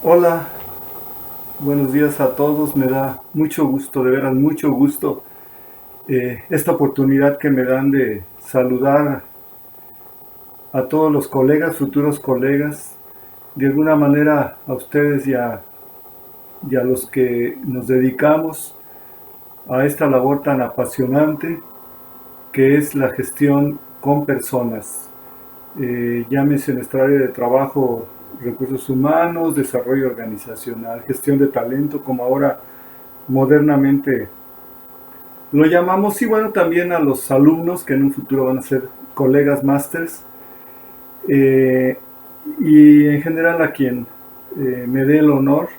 Hola, buenos días a todos. Me da mucho gusto, de veras mucho gusto, esta oportunidad que me dan de saludar a todos los colegas, futuros colegas, de alguna manera a ustedes y a los que nos dedicamos a esta labor tan apasionante que es la gestión con personas. Llámese en nuestra área de trabajo recursos humanos, desarrollo organizacional, gestión de talento, como ahora modernamente lo llamamos. Y bueno, también a los alumnos que en un futuro van a ser colegas másters, eh, y en general a quien me dé el honor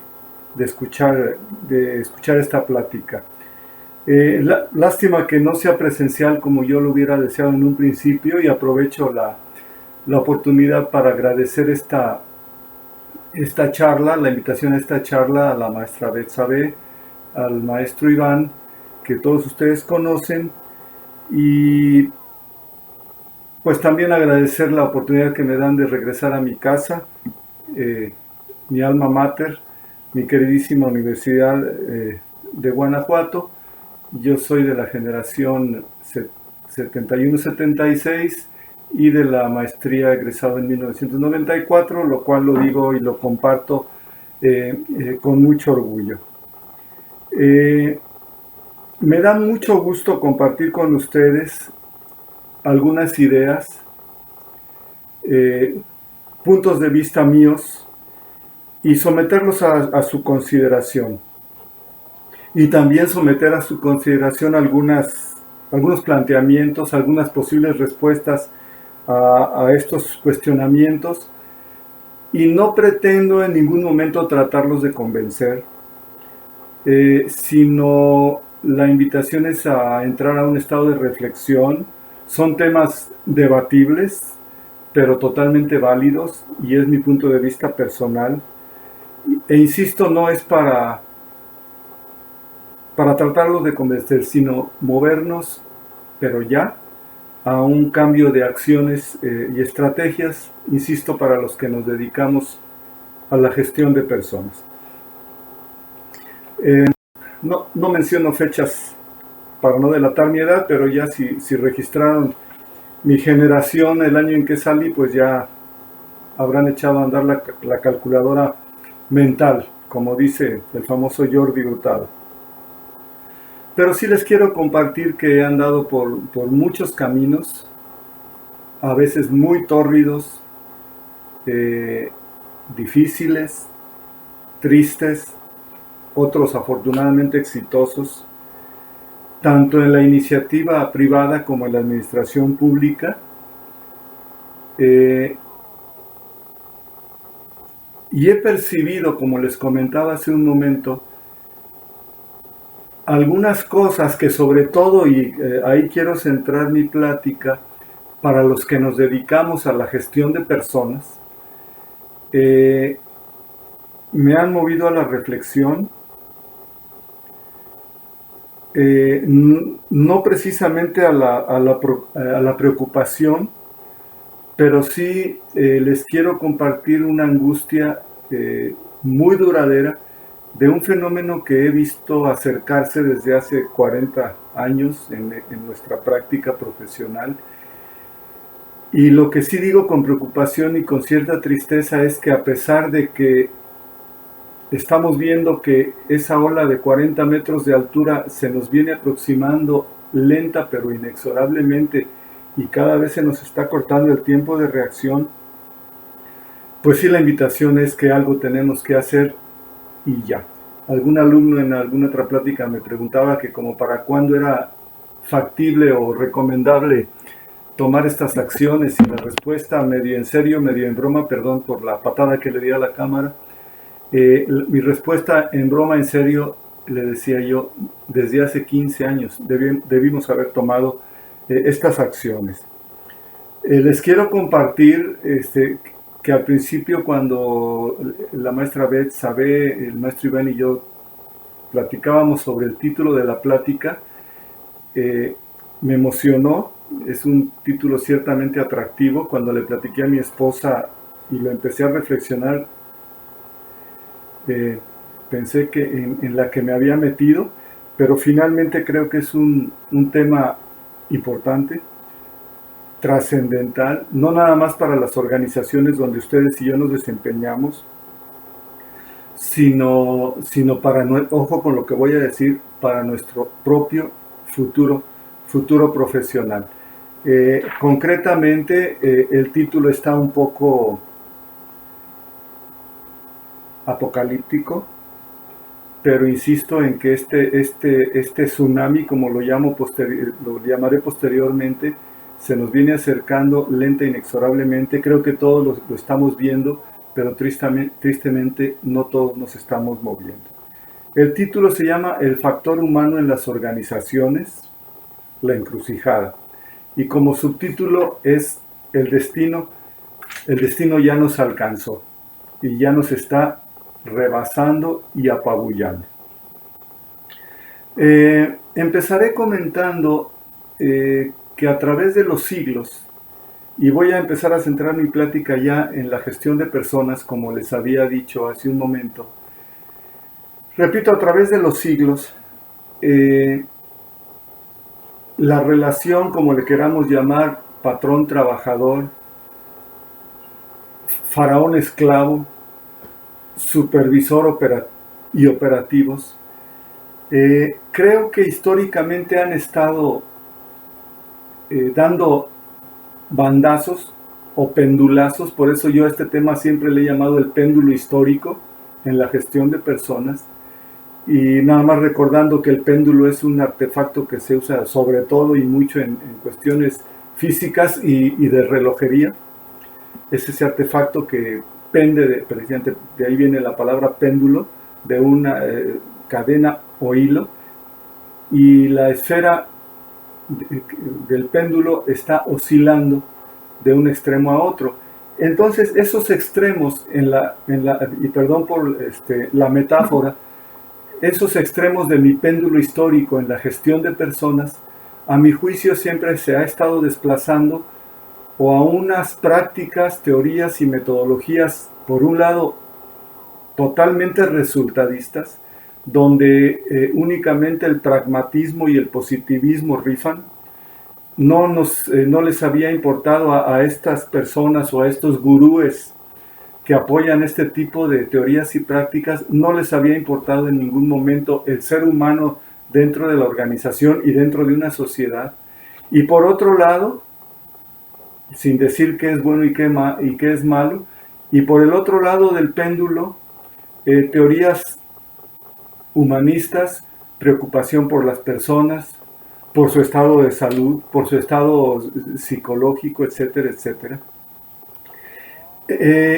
de escuchar esta plática. Lástima que no sea presencial como yo lo hubiera deseado en un principio, y aprovecho la oportunidad para agradecer esta charla, la invitación a esta charla a la maestra Betsabe, al maestro Iván, que todos ustedes conocen, y pues también agradecer la oportunidad que me dan de regresar a mi casa, eh, mi alma mater, mi queridísima Universidad de Guanajuato. Yo soy de la generación 71-76 y de la maestría egresado en 1994, lo cual lo digo y lo comparto con mucho orgullo. Eh, Me da mucho gusto compartir con ustedes algunas ideas, eh, puntos de vista míos, y someterlos a su consideración. Y también someter a su consideración algunos planteamientos, algunas posibles respuestas a estos cuestionamientos. Y no pretendo en ningún momento tratarlos de convencer, sino la invitación es a entrar a un estado de reflexión. Son temas debatibles, pero totalmente válidos, y es mi punto de vista personal. E insisto, no es para tratarlos de convencer, sino movernos, pero ya, a un cambio de acciones y estrategias, insisto, para los que nos dedicamos a la gestión de personas. Eh, no menciono fechas para no delatar mi edad, pero ya si registraron mi generación, el año en que salí, pues ya habrán echado a andar la calculadora mental, como dice el famoso Jordi Hurtado. Pero sí les quiero compartir que he andado por muchos caminos, a veces muy tórridos, eh, difíciles, tristes, otros afortunadamente exitosos, tanto en la iniciativa privada como en la administración pública. Eh, y he percibido, como les comentaba hace un momento, algunas cosas que sobre todo, y ahí quiero centrar mi plática, para los que nos dedicamos a la gestión de personas, eh, me han movido a la reflexión, no precisamente a la preocupación, pero sí les quiero compartir una angustia muy duradera de un fenómeno que he visto acercarse desde hace 40 años en nuestra práctica profesional. Y lo que sí digo con preocupación y con cierta tristeza es que, a pesar de que estamos viendo que esa ola de 40 metros de altura se nos viene aproximando lenta pero inexorablemente, y cada vez se nos está cortando el tiempo de reacción, pues sí, la invitación es que algo tenemos que hacer, y ya. Algún alumno en alguna otra plática me preguntaba que como para cuándo era factible o recomendable tomar estas acciones, y la respuesta, medio en serio, medio en broma, perdón por la patada que le di a la cámara, mi respuesta en broma, en serio, le decía yo: desde hace 15 años debimos haber tomado estas acciones. Les quiero compartir que al principio, cuando la maestra Beth Sabe, el maestro Iván y yo platicábamos sobre el título de la plática, me emocionó. Es un título ciertamente atractivo. Cuando le platiqué a mi esposa y lo empecé a reflexionar, eh, pensé que en la que me había metido, pero finalmente creo que es un tema importante, trascendental, no nada más para las organizaciones donde ustedes y yo nos desempeñamos, sino para, ojo con lo que voy a decir, para nuestro propio futuro profesional. Concretamente, el título está un poco apocalíptico, pero insisto en que este tsunami, como lo llamaré posteriormente, se nos viene acercando lenta e inexorablemente. Creo que todos lo estamos viendo, pero tristemente no todos nos estamos moviendo. El título se llama El factor humano en las organizaciones, la encrucijada. Y como subtítulo es el destino ya nos alcanzó y ya nos está rebasando y apabullando. Empezaré comentando que a través de los siglos, y voy a empezar a centrar mi plática ya en la gestión de personas, como les había dicho hace un momento. Repito, a través de los siglos, la relación, como le queramos llamar, patrón-trabajador, faraón-esclavo, supervisor y operativos, creo que históricamente han estado dando bandazos o pendulazos, por eso yo a este tema siempre le he llamado el péndulo histórico en la gestión de personas, y nada más recordando que el péndulo es un artefacto que se usa sobre todo y mucho en cuestiones físicas y de relojería. Es ese artefacto que pende, precisamente de ahí viene la palabra péndulo, de una cadena o hilo, y la esfera del péndulo está oscilando de un extremo a otro. Entonces esos extremos y perdón por la metáfora, esos extremos de mi péndulo histórico en la gestión de personas, a mi juicio siempre se ha estado desplazando o a unas prácticas, teorías y metodologías, por un lado, totalmente resultadistas, donde únicamente el pragmatismo y el positivismo rifan. No les había importado a estas personas o a estos gurúes que apoyan este tipo de teorías y prácticas, no les había importado en ningún momento el ser humano dentro de la organización y dentro de una sociedad. Y por otro lado, sin decir qué es bueno y qué es malo, y por el otro lado del péndulo, teorías humanistas, preocupación por las personas, por su estado de salud, por su estado psicológico, etcétera, etcétera.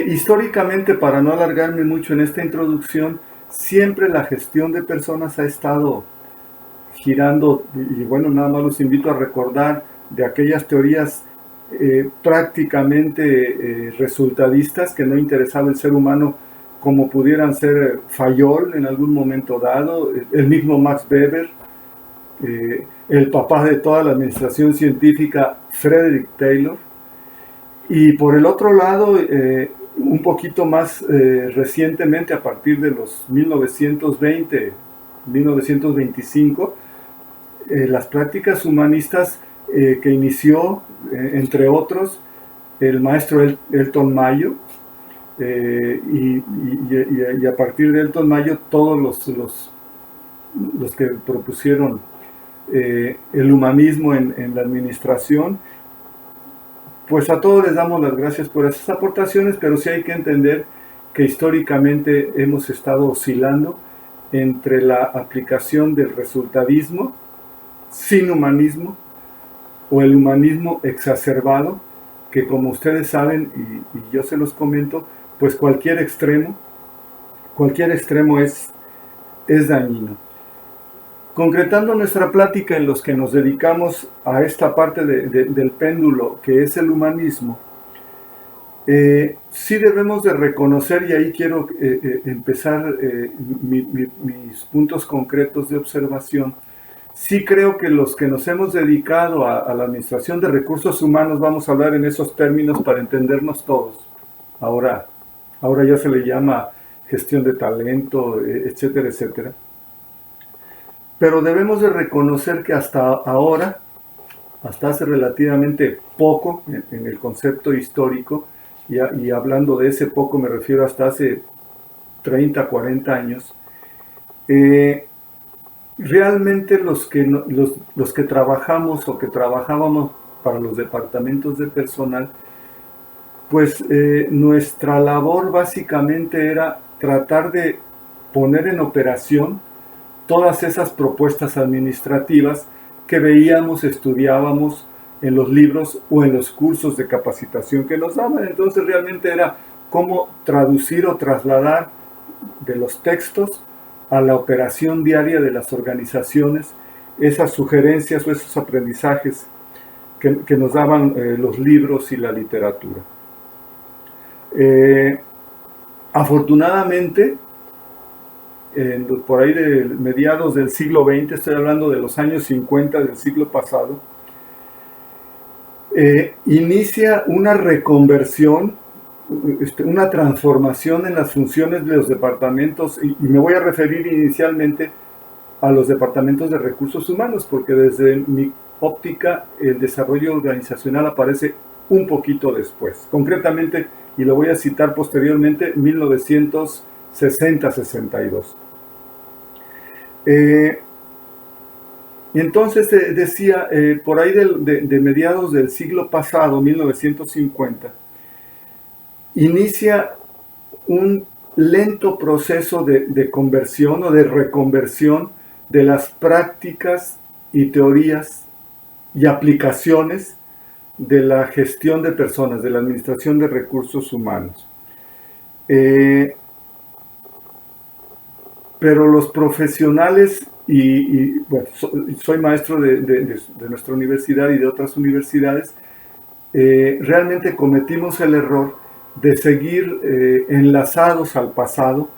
Históricamente, para no alargarme mucho en esta introducción, siempre la gestión de personas ha estado girando, y bueno, nada más los invito a recordar de aquellas teorías prácticamente resultadistas que no interesaba el ser humano, como pudieran ser Fayol en algún momento dado, el mismo Max Weber, el papá de toda la administración científica, Frederick Taylor. Y por el otro lado, un poquito más recientemente, a partir de los 1920, 1925, las prácticas humanistas que inició, entre otros, el maestro Elton Mayo, y a partir de Elton Mayo todos los que propusieron el humanismo en la administración. Pues a todos les damos las gracias por esas aportaciones, pero sí hay que entender que históricamente hemos estado oscilando entre la aplicación del resultadismo sin humanismo o el humanismo exacerbado, que como ustedes saben y yo se los comento, pues cualquier extremo es dañino. Concretando nuestra plática en los que nos dedicamos a esta parte del péndulo que es el humanismo, sí debemos de reconocer, y ahí quiero empezar mis puntos concretos de observación. Sí creo que los que nos hemos dedicado a la administración de recursos humanos, vamos a hablar en esos términos para entendernos todos. Ahora ya se le llama gestión de talento, etcétera, etcétera. Pero debemos de reconocer que hasta ahora, hasta hace relativamente poco, en el concepto histórico, y hablando de ese poco me refiero hasta hace 30, 40 años, realmente los que trabajamos o que trabajábamos para los departamentos de personal, pues nuestra labor básicamente era tratar de poner en operación todas esas propuestas administrativas que veíamos, estudiábamos en los libros o en los cursos de capacitación que nos daban. Entonces realmente era cómo traducir o trasladar de los textos a la operación diaria de las organizaciones esas sugerencias o esos aprendizajes que nos daban los libros y la literatura. Afortunadamente, por ahí de mediados del siglo XX, estoy hablando de los años 50 del siglo pasado, inicia una reconversión, una transformación en las funciones de los departamentos, y me voy a referir inicialmente a los departamentos de recursos humanos, porque desde mi óptica el desarrollo organizacional aparece un poquito después, concretamente, y lo voy a citar posteriormente, 1960-62. Entonces decía, por ahí de mediados del siglo pasado, 1950, inicia un lento proceso de conversión o de reconversión de las prácticas y teorías y aplicaciones de la gestión de personas, de la administración de recursos humanos. Pero los profesionales, bueno, soy maestro de nuestra universidad y de otras universidades, realmente cometimos el error de seguir enlazados al pasado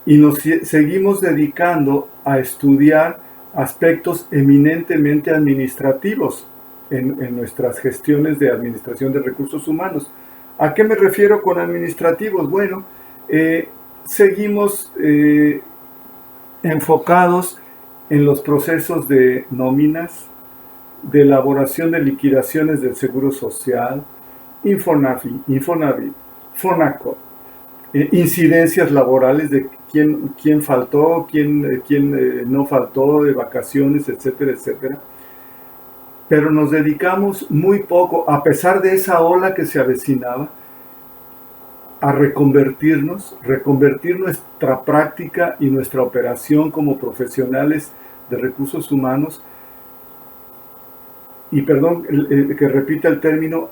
y nos seguimos dedicando a estudiar aspectos eminentemente administrativos en nuestras gestiones de administración de recursos humanos. ¿A qué me refiero con administrativos? Bueno, seguimos enfocados en los procesos de nóminas, de elaboración de liquidaciones del Seguro Social, Infonavit, Fonacot, incidencias laborales de quién faltó, quién no faltó, de vacaciones, etcétera, etcétera. Pero nos dedicamos muy poco, a pesar de esa ola que se avecinaba, a reconvertir nuestra práctica y nuestra operación como profesionales de recursos humanos, y perdón que repita el término,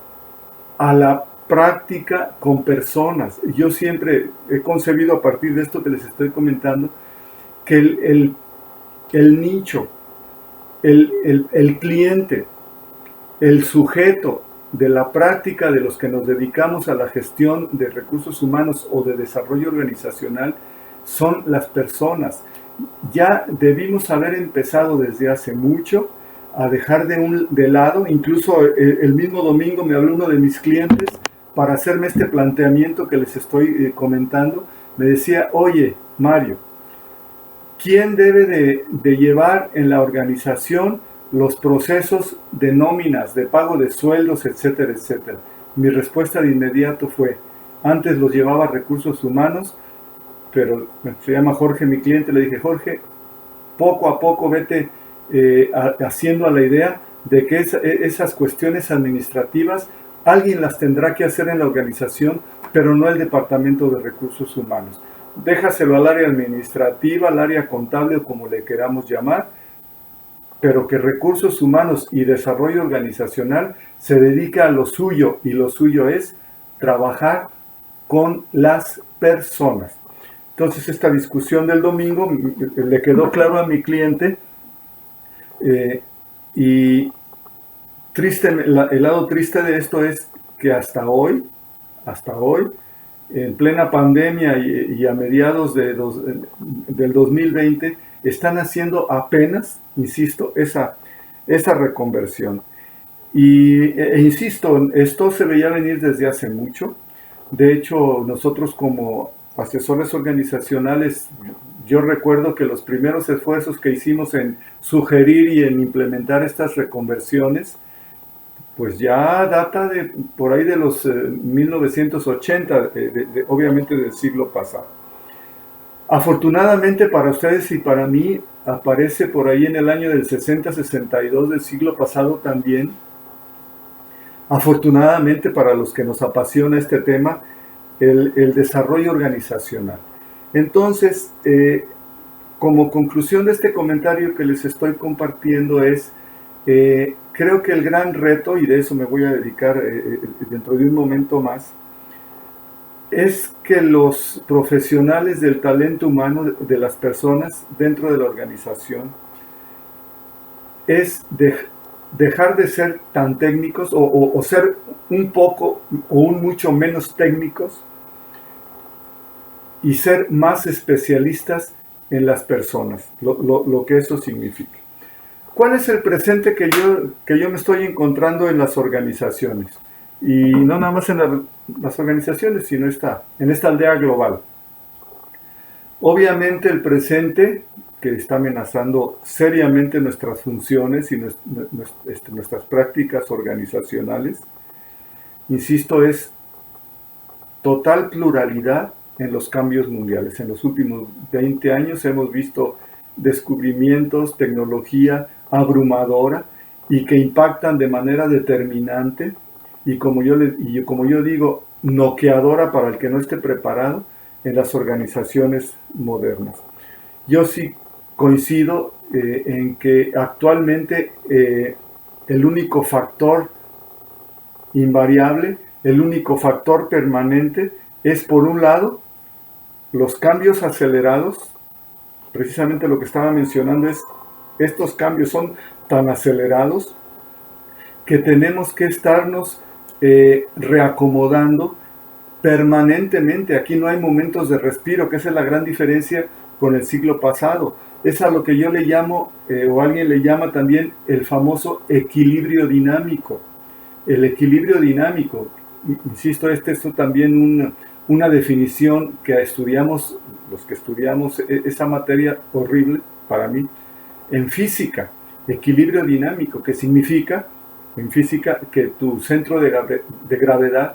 a la práctica con personas. Yo siempre he concebido, a partir de esto que les estoy comentando, que el nicho, el cliente, el sujeto de la práctica de los que nos dedicamos a la gestión de recursos humanos o de desarrollo organizacional son las personas. Ya debimos haber empezado desde hace mucho a dejar de lado, incluso el mismo domingo me habló uno de mis clientes para hacerme este planteamiento que les estoy comentando. Me decía, oye, Mario, ¿quién debe de llevar en la organización los procesos de nóminas, de pago de sueldos, etcétera, etcétera? Mi respuesta de inmediato fue, antes los llevaba recursos humanos, pero se llama Jorge, mi cliente. Le dije, Jorge, poco a poco vete haciendo a la idea de que esas cuestiones administrativas alguien las tendrá que hacer en la organización, pero no el departamento de recursos humanos. Déjaselo al área administrativa, al área contable o como le queramos llamar, pero que recursos humanos y desarrollo organizacional se dedica a lo suyo, y lo suyo es trabajar con las personas. Entonces, esta discusión del domingo le quedó claro a mi cliente, y triste, el lado triste de esto es que hasta hoy, en plena pandemia y a mediados del 2020, están haciendo apenas, insisto, esa reconversión. E insisto, esto se veía venir desde hace mucho. De hecho, nosotros como asesores organizacionales, yo recuerdo que los primeros esfuerzos que hicimos en sugerir y en implementar estas reconversiones, pues ya data de por ahí de los 1980, obviamente del siglo pasado. Afortunadamente para ustedes y para mí, aparece por ahí en el año del 60-62 del siglo pasado también. Afortunadamente para los que nos apasiona este tema, el desarrollo organizacional. Entonces, como conclusión de este comentario que les estoy compartiendo es, creo que el gran reto, y de eso me voy a dedicar dentro de un momento más, es que los profesionales del talento humano de las personas dentro de la organización es dejar de ser tan técnicos o ser un poco o un mucho menos técnicos y ser más especialistas en las personas, lo que eso significa. ¿Cuál es el presente que yo me estoy encontrando en las organizaciones? Y no nada más en las organizaciones, sino en esta aldea global. Obviamente el presente que está amenazando seriamente nuestras funciones y nuestras prácticas organizacionales, insisto, es total pluralidad en los cambios mundiales. En los últimos 20 años hemos visto descubrimientos, tecnología abrumadora y que impactan de manera determinante y como yo digo, noqueadora para el que no esté preparado en las organizaciones modernas. Yo sí coincido en que actualmente el único factor invariable, el único factor permanente es, por un lado, los cambios acelerados. Precisamente lo que estaba mencionando es, estos cambios son tan acelerados que tenemos que estarnos reacomodando permanentemente. Aquí no hay momentos de respiro, que esa es la gran diferencia con el siglo pasado. Es a lo que yo le llamo, o alguien le llama también, el famoso equilibrio dinámico. El equilibrio dinámico, insisto, es también una definición que estudiamos, los que estudiamos esa materia horrible para mí, en física. Equilibrio dinámico, que significa, en física, que tu centro de gravedad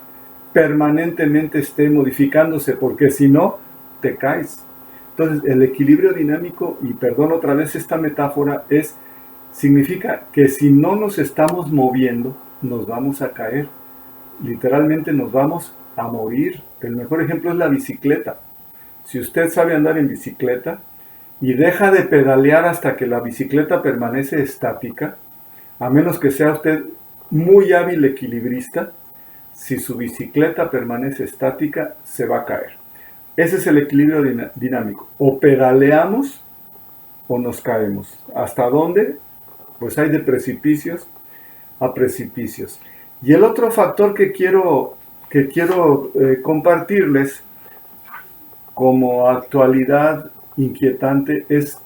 permanentemente esté modificándose, porque si no, te caes. Entonces, el equilibrio dinámico, y perdón otra vez esta metáfora, significa que si no nos estamos moviendo, nos vamos a caer. Literalmente nos vamos a morir. El mejor ejemplo es la bicicleta. Si usted sabe andar en bicicleta y deja de pedalear hasta que la bicicleta permanece estática, a menos que sea usted muy hábil equilibrista, si su bicicleta permanece estática, se va a caer. Ese es el equilibrio dinámico. O pedaleamos o nos caemos. ¿Hasta dónde? Pues hay de precipicios a precipicios. Y el otro factor que quiero compartirles como actualidad inquietante es,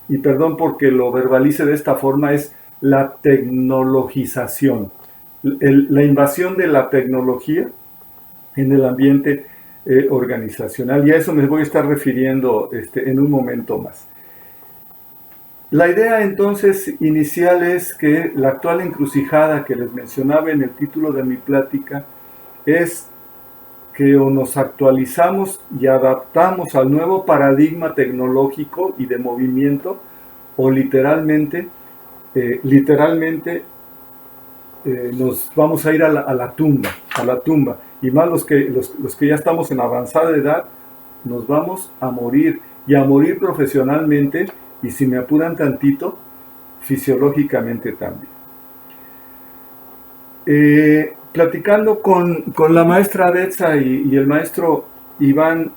y perdón porque lo verbalice de esta forma, es la tecnologización. La invasión de la tecnología en el ambiente organizacional. Y a eso me voy a estar refiriendo en un momento más. La idea entonces inicial es que la actual encrucijada que les mencionaba en el título de mi plática es que o nos actualizamos y adaptamos al nuevo paradigma tecnológico y de movimiento, o literalmente nos vamos a ir a la tumba, y más los que ya estamos en avanzada edad, nos vamos a morir, y a morir profesionalmente, y si me apuran tantito, fisiológicamente también. Platicando con la maestra Betsa y el maestro Iván,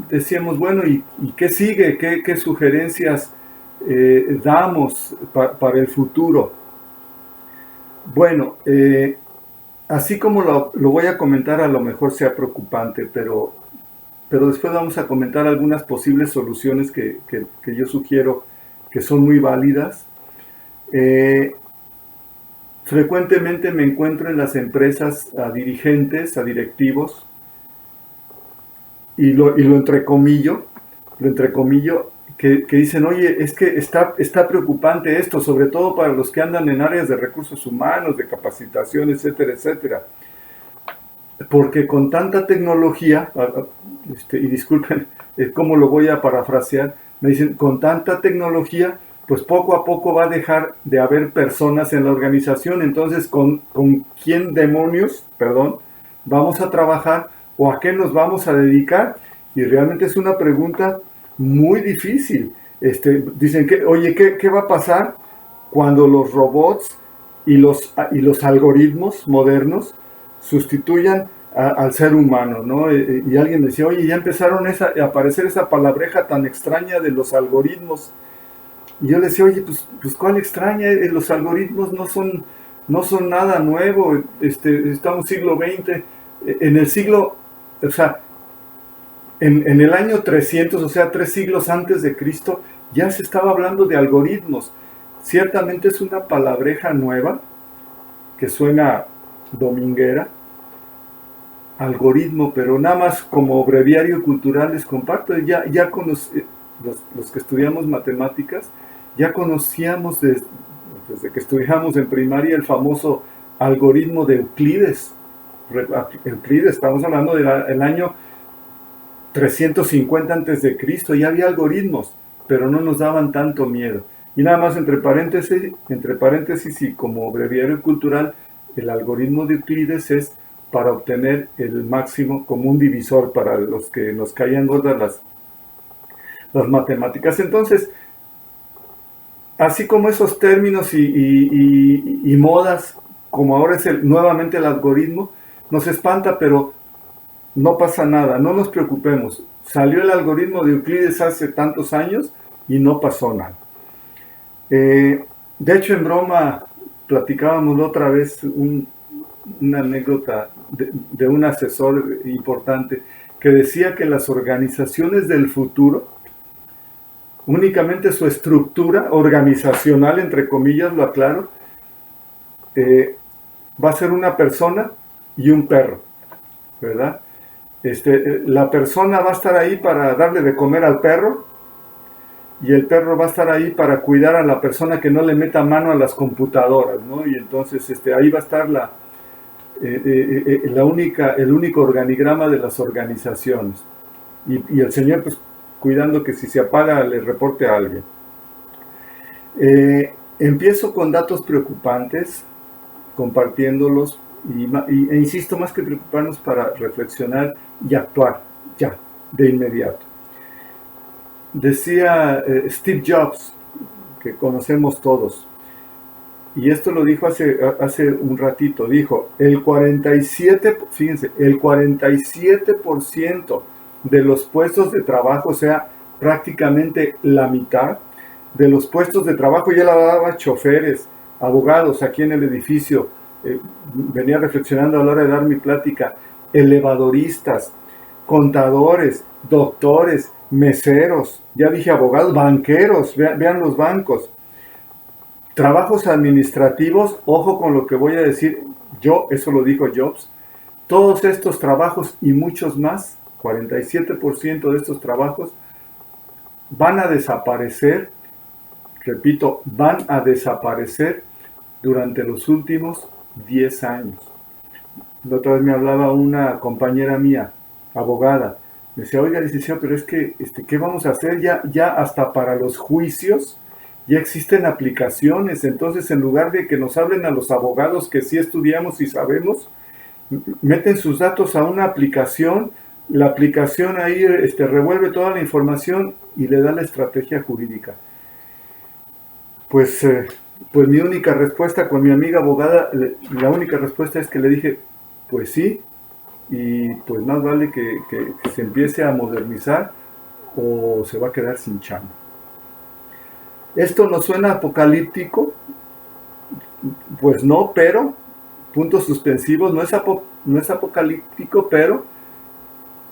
decíamos, bueno, ¿y qué sigue? ¿Qué sugerencias damos para el futuro? Bueno, así como lo voy a comentar, a lo mejor sea preocupante, pero después vamos a comentar algunas posibles soluciones que yo sugiero que son muy válidas. frecuentemente me encuentro en las empresas a dirigentes, a directivos, y lo entrecomillo, que dicen, oye, es que está preocupante esto, sobre todo para los que andan en áreas de recursos humanos, de capacitación, etcétera, etcétera. Porque con tanta tecnología, y disculpen cómo lo voy a parafrasear, me dicen, con tanta tecnología, pues poco a poco va a dejar de haber personas en la organización, entonces ¿con quién demonios, perdón, vamos a trabajar o a qué nos vamos a dedicar? Y realmente es una pregunta muy difícil. Dicen que, oye, ¿qué va a pasar cuando los robots y los algoritmos modernos sustituyan al ser humano, ¿no? Y alguien decía, oye, ya empezaron a aparecer esa palabreja tan extraña de los algoritmos. Y yo le decía, oye, pues ¿cuál extraña? Los algoritmos no son nada nuevo. Estamos siglo XX. En el siglo, o sea, en el año 300, o sea, 3 siglos antes de Cristo, ya se estaba hablando de algoritmos. Ciertamente es una palabreja nueva que suena dominguera, algoritmo, pero nada más como breviario cultural les comparto, ya los que estudiamos matemáticas, ya conocíamos desde que estudiamos en primaria el famoso algoritmo de Euclides. Euclides, estamos hablando del año 350 antes de Cristo, ya había algoritmos, pero no nos daban tanto miedo. Y nada más entre paréntesis y como breviario cultural, el algoritmo de Euclides es para obtener el máximo común divisor para los que nos caían gordas las matemáticas. Entonces, así como esos términos y modas, como ahora es nuevamente el algoritmo, nos espanta, pero no pasa nada, no nos preocupemos. Salió el algoritmo de Euclides hace tantos años y no pasó nada. De hecho, en broma, platicábamos la otra vez una anécdota de un asesor importante que decía que las organizaciones del futuro, únicamente su estructura organizacional, entre comillas, lo aclaro, va a ser una persona y un perro, ¿verdad? La persona va a estar ahí para darle de comer al perro y el perro va a estar ahí para cuidar a la persona que no le meta mano a las computadoras, ¿no? Y entonces ahí va a estar el único organigrama de las organizaciones. Y el señor, pues, cuidando que si se apaga le reporte a alguien. Empiezo con datos preocupantes, compartiéndolos, e insisto, más que preocuparnos, para reflexionar y actuar ya, de inmediato. Decía Steve Jobs, que conocemos todos, y esto lo dijo hace un ratito, dijo, el 47% de los puestos de trabajo, o sea, prácticamente la mitad de los puestos de trabajo, ya la daba choferes, abogados aquí en el edificio, venía reflexionando a la hora de dar mi plática, elevadoristas, contadores, doctores, meseros, ya dije abogados, banqueros, vean los bancos, trabajos administrativos, ojo con lo que voy a decir yo, eso lo dijo Jobs, todos estos trabajos y muchos más, 47% de estos trabajos van a desaparecer, repito, van a desaparecer durante los últimos 10 años. La otra vez me hablaba una compañera mía, abogada, me decía, oiga, licenciado, pero es que, ¿qué vamos a hacer? Ya hasta para los juicios ya existen aplicaciones, entonces en lugar de que nos hablen a los abogados que sí estudiamos y sabemos, meten sus datos a una aplicación, la aplicación ahí revuelve toda la información y le da la estrategia jurídica. Pues mi única respuesta con mi amiga abogada, la única respuesta es que le dije, pues sí, y pues más vale que se empiece a modernizar o se va a quedar sin chamba. ¿Esto nos suena apocalíptico? Pues no, pero, puntos suspensivos, no es apocalíptico, pero,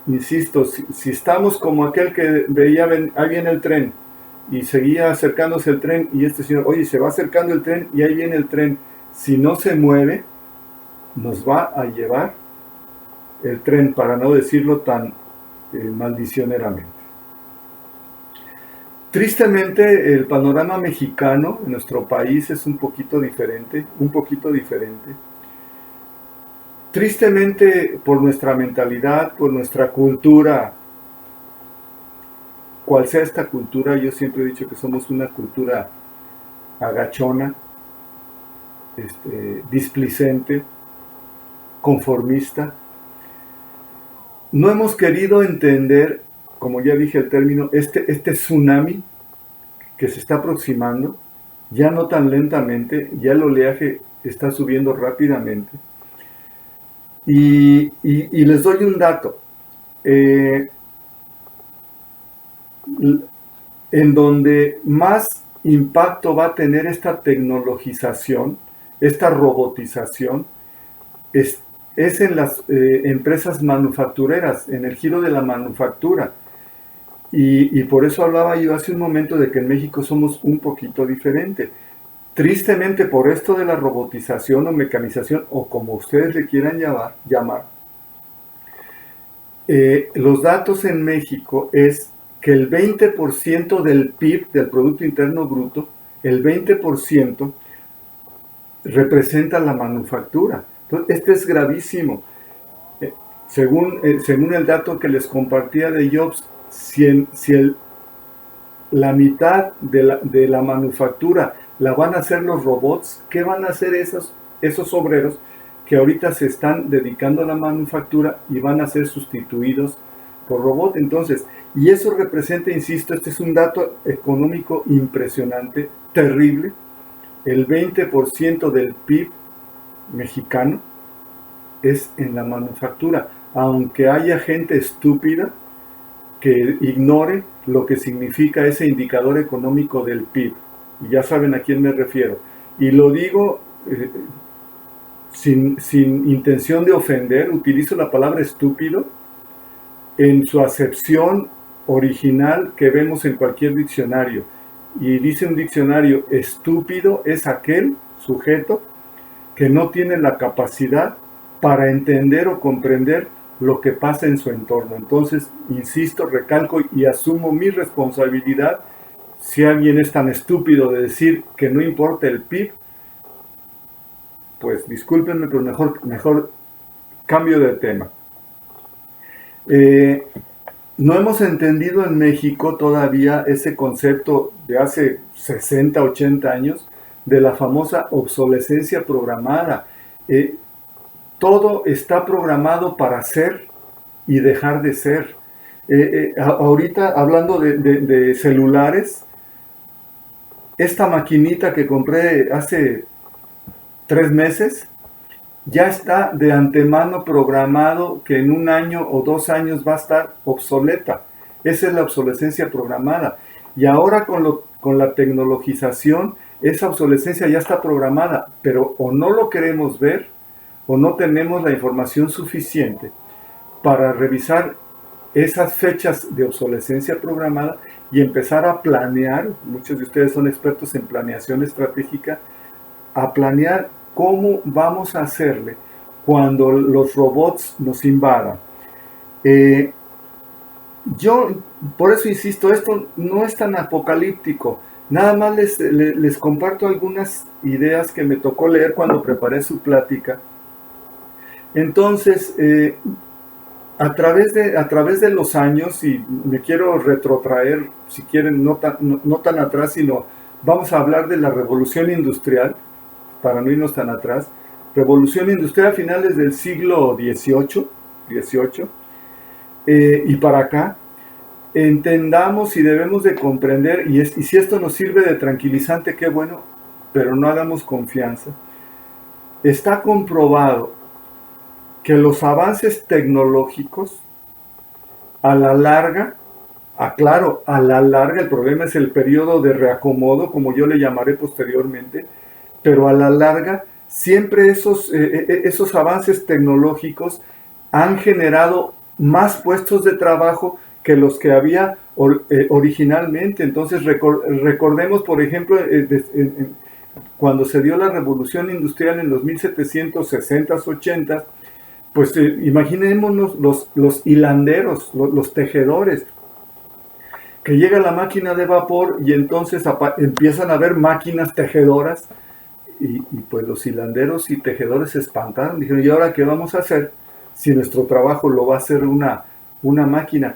insisto, si estamos como aquel que veía, ahí viene el tren, y seguía acercándose el tren, y este señor, oye, se va acercando el tren, y ahí viene el tren, si no se mueve, nos va a llevar el tren, para no decirlo tan maldicioneramente. Tristemente, el panorama mexicano en nuestro país es un poquito diferente. Tristemente, por nuestra mentalidad, por nuestra cultura, cual sea esta cultura, yo siempre he dicho que somos una cultura agachona, displicente, conformista. No hemos querido entender, como ya dije el término, este tsunami que se está aproximando, ya no tan lentamente, ya el oleaje está subiendo rápidamente. Y les doy un dato. En donde más impacto va a tener esta tecnologización, esta robotización, es en las empresas manufactureras, en el giro de la manufactura. Y por eso hablaba yo hace un momento de que en México somos un poquito diferente. Tristemente, por esto de la robotización o mecanización, o como ustedes le quieran llamar, los datos en México es que el 20% del PIB, del Producto Interno Bruto, el 20% representa la manufactura. Entonces, esto es gravísimo. Según el dato que les compartía de Jobs, la mitad de la manufactura la van a hacer los robots, ¿qué van a hacer esos obreros que ahorita se están dedicando a la manufactura y van a ser sustituidos por robot? Entonces, y eso representa, insisto, este es un dato económico impresionante, terrible. El 20% del PIB mexicano es en la manufactura, aunque haya gente estúpida que ignore lo que significa ese indicador económico del PIB. Y ya saben a quién me refiero. Y lo digo sin intención de ofender, utilizo la palabra estúpido en su acepción original que vemos en cualquier diccionario. Y dice un diccionario, estúpido es aquel sujeto que no tiene la capacidad para entender o comprender lo que pasa en su entorno. Entonces, insisto, recalco y asumo mi responsabilidad. Si alguien es tan estúpido de decir que no importa el PIB, pues discúlpenme, pero mejor cambio de tema. No hemos entendido en México todavía ese concepto de hace 60, 80 años de la famosa obsolescencia programada. Todo está programado para ser y dejar de ser. Ahorita, hablando de celulares, esta maquinita que compré hace 3 meses, ya está de antemano programado que en 1 año o 2 años va a estar obsoleta. Esa es la obsolescencia programada. Y ahora con la tecnologización, esa obsolescencia ya está programada, pero o no lo queremos ver, o no tenemos la información suficiente para revisar esas fechas de obsolescencia programada y empezar a planear. Muchos de ustedes son expertos en planeación estratégica, a planear cómo vamos a hacerle cuando los robots nos invadan. Yo, por eso insisto, esto no es tan apocalíptico. Nada más les comparto algunas ideas que me tocó leer cuando preparé su plática. Entonces, a través de los años, y me quiero retrotraer, si quieren, no tan atrás, sino vamos a hablar de la revolución industrial, para no irnos tan atrás. Revolución industrial a finales del siglo XVIII, y para acá, entendamos y debemos de comprender, y si esto nos sirve de tranquilizante, qué bueno, pero no hagamos confianza. Está comprobado que los avances tecnológicos, a la larga, a la larga, el problema es el periodo de reacomodo, como yo le llamaré posteriormente, pero a la larga, siempre esos avances tecnológicos han generado más puestos de trabajo que los que había originalmente. Entonces, recordemos, por ejemplo, cuando se dio la revolución industrial en los 1760s, 80s, pues imaginémonos los hilanderos, los tejedores, que llega la máquina de vapor y entonces empiezan a haber máquinas tejedoras y pues los hilanderos y tejedores se espantaron. Dijeron, ¿y ahora qué vamos a hacer si nuestro trabajo lo va a hacer una máquina?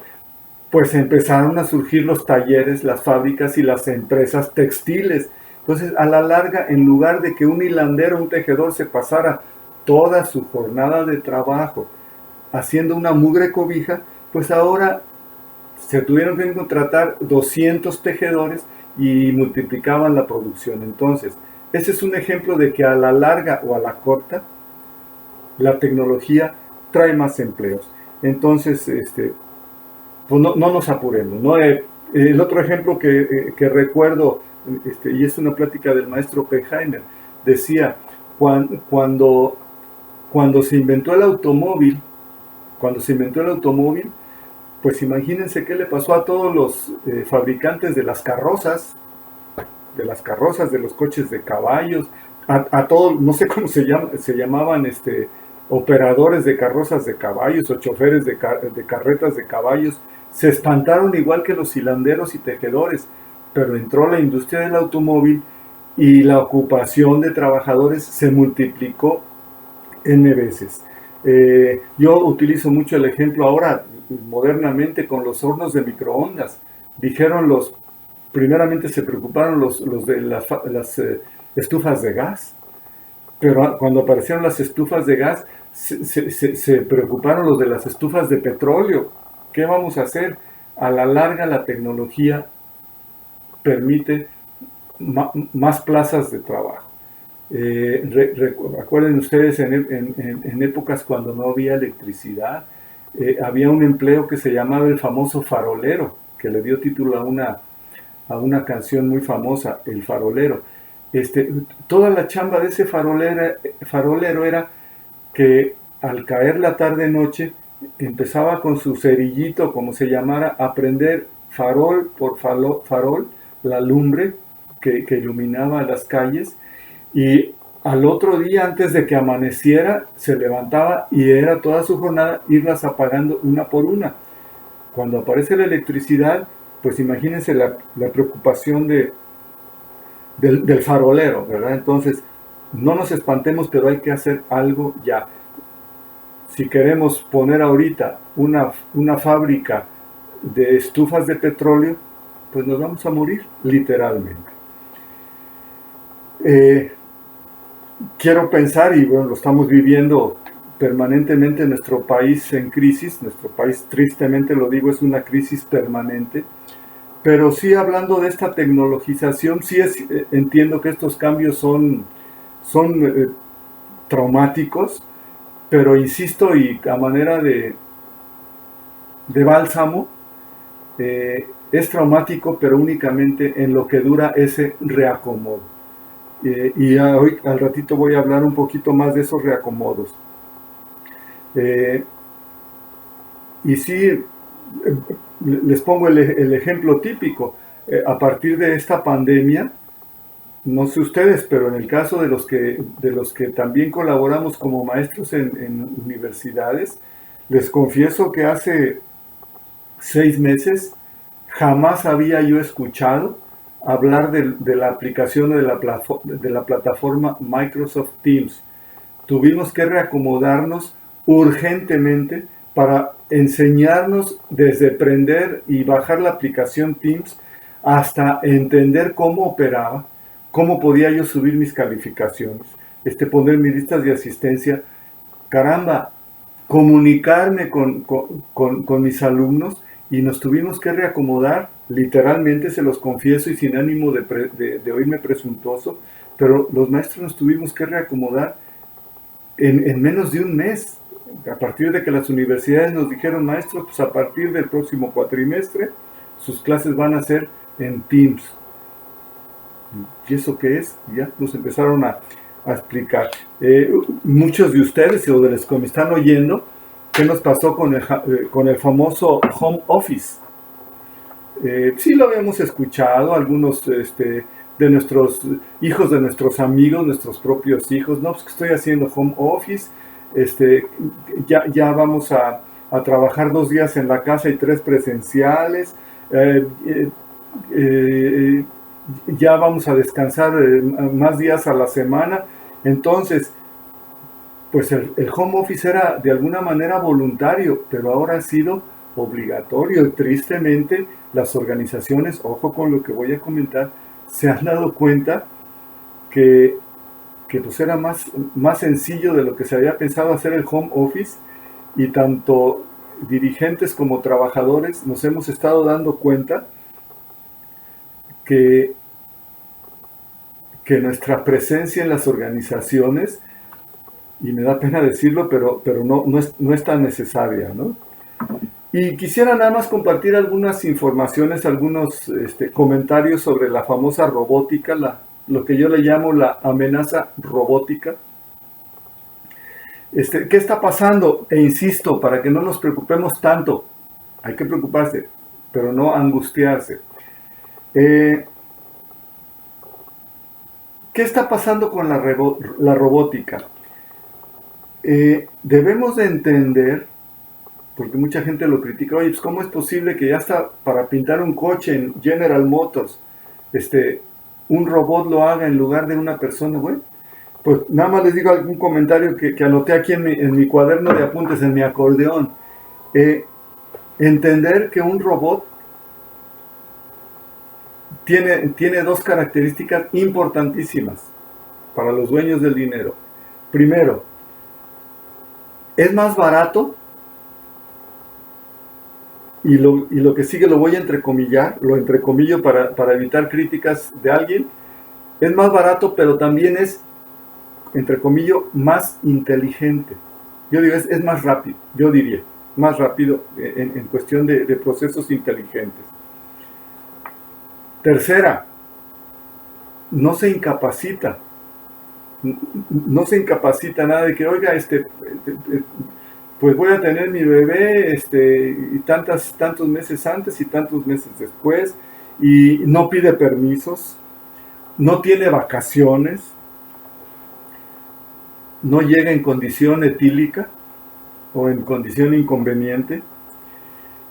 Pues empezaron a surgir los talleres, las fábricas y las empresas textiles. Entonces, a la larga, en lugar de que un hilandero, un tejedor se pasara toda su jornada de trabajo haciendo una mugre cobija, pues ahora se tuvieron que contratar 200 tejedores y multiplicaban la producción. Entonces, ese es un ejemplo de que a la larga o a la corta, la tecnología trae más empleos. Entonces, pues no nos apuremos, ¿no? El otro ejemplo que recuerdo, y es una plática del maestro Oppenheimer, decía, cuando se inventó el automóvil, pues imagínense qué le pasó a todos los fabricantes de las carrozas, de los coches de caballos, a todos, no sé cómo se llamaban, operadores de carrozas de caballos o choferes de carretas de caballos, se espantaron igual que los hilanderos y tejedores, pero entró la industria del automóvil y la ocupación de trabajadores se multiplicó N veces. Yo utilizo mucho el ejemplo ahora, modernamente, con los hornos de microondas. Primeramente se preocuparon los de las estufas de gas, pero cuando aparecieron las estufas de gas, se preocuparon los de las estufas de petróleo. ¿Qué vamos a hacer? A la larga la tecnología permite más plazas de trabajo. Acuerden ustedes en épocas cuando no había electricidad, había un empleo que se llamaba el famoso farolero, que le dio título a una canción muy famosa, El Farolero. Toda la chamba de ese farolero era que al caer la tarde-noche empezaba con su cerillito, como se llamara, a prender farol por farol la lumbre que iluminaba las calles, y al otro día, antes de que amaneciera, se levantaba y era toda su jornada irlas apagando una por una. Cuando aparece la electricidad, pues imagínense la preocupación del farolero, ¿verdad? Entonces, no nos espantemos, pero hay que hacer algo ya. Si queremos poner ahorita una fábrica de estufas de petróleo, pues nos vamos a morir, literalmente. Quiero pensar, y bueno, lo estamos viviendo permanentemente en nuestro país en crisis. Nuestro país, tristemente lo digo, es una crisis permanente. Pero sí, hablando de esta tecnologización, sí entiendo que estos cambios son traumáticos, pero insisto, y a manera de bálsamo, es traumático, pero únicamente en lo que dura ese reacomodo. Y hoy al ratito voy a hablar un poquito más de esos reacomodos. Y sí, les pongo el ejemplo típico. A partir de esta pandemia, no sé ustedes, pero en el caso de los que también colaboramos como maestros en universidades, les confieso que hace 6 meses jamás había yo escuchado hablar de la aplicación de la plataforma Microsoft Teams. Tuvimos que reacomodarnos urgentemente para enseñarnos desde prender y bajar la aplicación Teams hasta entender cómo operaba, cómo podía yo subir mis calificaciones, poner mis listas de asistencia, caramba, comunicarme con mis alumnos, y nos tuvimos que reacomodar, literalmente, se los confieso y sin ánimo de oírme presuntuoso, pero los maestros nos tuvimos que reacomodar en menos de un mes. A partir de que las universidades nos dijeron, maestros, pues a partir del próximo cuatrimestre, sus clases van a ser en Teams. ¿Y eso qué es? Ya nos empezaron a explicar. Muchos de ustedes o de los que me están oyendo, ¿qué nos pasó con el famoso home office? Sí lo habíamos escuchado, algunos de nuestros hijos, de nuestros amigos, nuestros propios hijos. No, pues que estoy haciendo home office, ya vamos a trabajar 2 días en la casa y 3 presenciales, eh, eh, eh, ya vamos a descansar más días a la semana. Entonces, pues el home office era de alguna manera voluntario, pero ahora ha sido obligatorio. Y tristemente, las organizaciones, ojo con lo que voy a comentar, se han dado cuenta que, que pues era más sencillo de lo que se había pensado hacer el home office, y tanto dirigentes como trabajadores nos hemos estado dando cuenta que, que nuestra presencia en las organizaciones, y me da pena decirlo, pero no es tan necesaria, ¿no? Y quisiera nada más compartir algunas informaciones, algunos comentarios sobre la famosa robótica, lo que yo le llamo la amenaza robótica. ¿Qué está pasando? E insisto, para que no nos preocupemos tanto, hay que preocuparse, pero no angustiarse. ¿Qué está pasando con la robótica? Debemos de entender, porque mucha gente lo critica, oye, pues ¿cómo es posible que ya está para pintar un coche en General Motors, un robot lo haga en lugar de una persona, güey? Pues nada más les digo algún comentario que anoté aquí en mi cuaderno de apuntes, en mi acordeón. Entender que un robot tiene 2 características importantísimas para los dueños del dinero. Primero, es más barato, y lo que sigue lo voy a entrecomillar, lo entrecomillo para evitar críticas de alguien. Es más barato, pero también es, entrecomillo, más inteligente. Yo digo, es más rápido, yo diría, más rápido en cuestión de procesos inteligentes. Tercera, no se incapacita. No se incapacita nada de que, oiga, pues voy a tener mi bebé y tantos meses antes y tantos meses después, y no pide permisos, no tiene vacaciones, no llega en condición etílica o en condición inconveniente.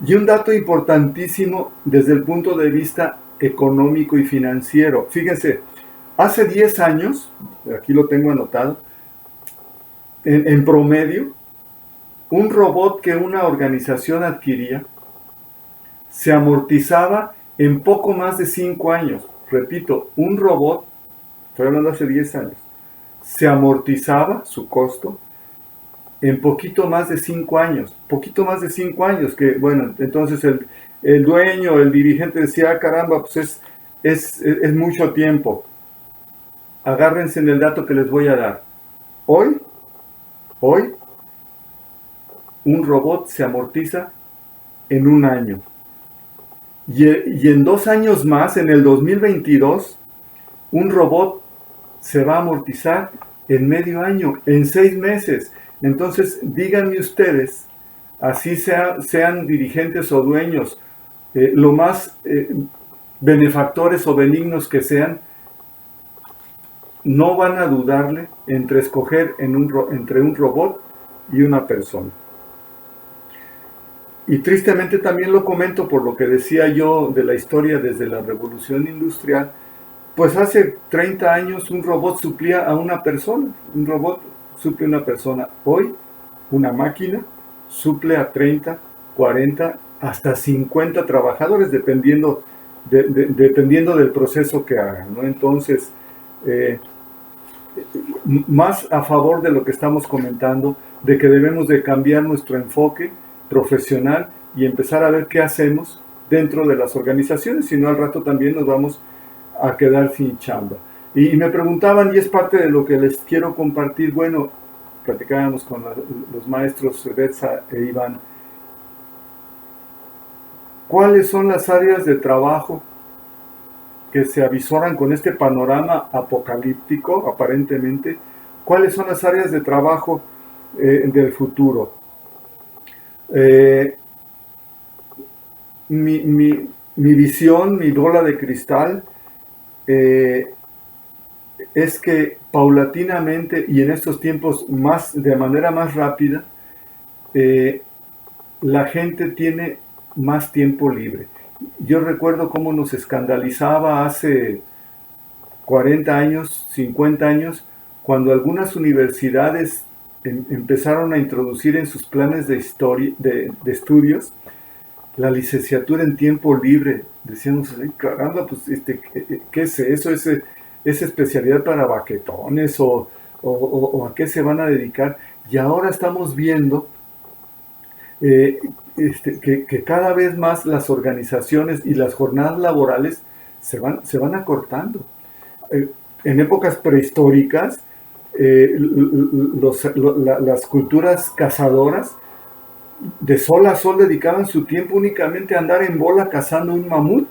Y un dato importantísimo desde el punto de vista económico y financiero. Fíjense, hace 10 años, aquí lo tengo anotado, en promedio, un robot que una organización adquiría se amortizaba en poco más de 5 años. Repito, un robot, estoy hablando hace 10 años, se amortizaba su costo en poquito más de 5 años. Poquito más de 5 años, que bueno, entonces el dueño, el dirigente decía, ah, caramba, pues es mucho tiempo. Agárrense en el dato que les voy a dar. Hoy, un robot se amortiza en 1 año. Y en 2 años más, en el 2022, un robot se va a amortizar en medio año, en 6 meses. Entonces, díganme ustedes, así sean dirigentes o dueños, lo más benefactores o benignos que sean, no van a dudarle entre escoger entre un robot y una persona. Y tristemente también lo comento por lo que decía yo de la historia desde la Revolución Industrial. Pues hace 30 años un robot suplía a una persona, un robot suple a una persona. Hoy una máquina suple a 30, 40, hasta 50 trabajadores, dependiendo del proceso que hagan, ¿no? Entonces, más a favor de lo que estamos comentando, de que debemos de cambiar nuestro enfoque profesional y empezar a ver qué hacemos dentro de las organizaciones, si no al rato también nos vamos a quedar sin chamba. Y me preguntaban, y es parte de lo que les quiero compartir, bueno, platicábamos con los maestros Betsa e Iván, ¿cuáles son las áreas de trabajo que se avisoran con este panorama apocalíptico, aparentemente? ¿Cuáles son las áreas de trabajo del futuro? Mi visión, mi bola de cristal, eh, es que paulatinamente y en estos tiempos de manera más rápida, eh, la gente tiene más tiempo libre. Yo recuerdo cómo nos escandalizaba hace 40 años, 50 años, cuando algunas universidades empezaron a introducir en sus planes de estudios la licenciatura en tiempo libre. Decíamos, ay, caramba, pues, ¿qué es eso? ¿Es especialidad para baquetones o a qué se van a dedicar? Y ahora estamos viendo eh, que cada vez más las organizaciones y las jornadas laborales se van acortando. Eh, en épocas prehistóricas, las culturas cazadoras de sol a sol dedicaban su tiempo únicamente a andar en bola cazando un mamut,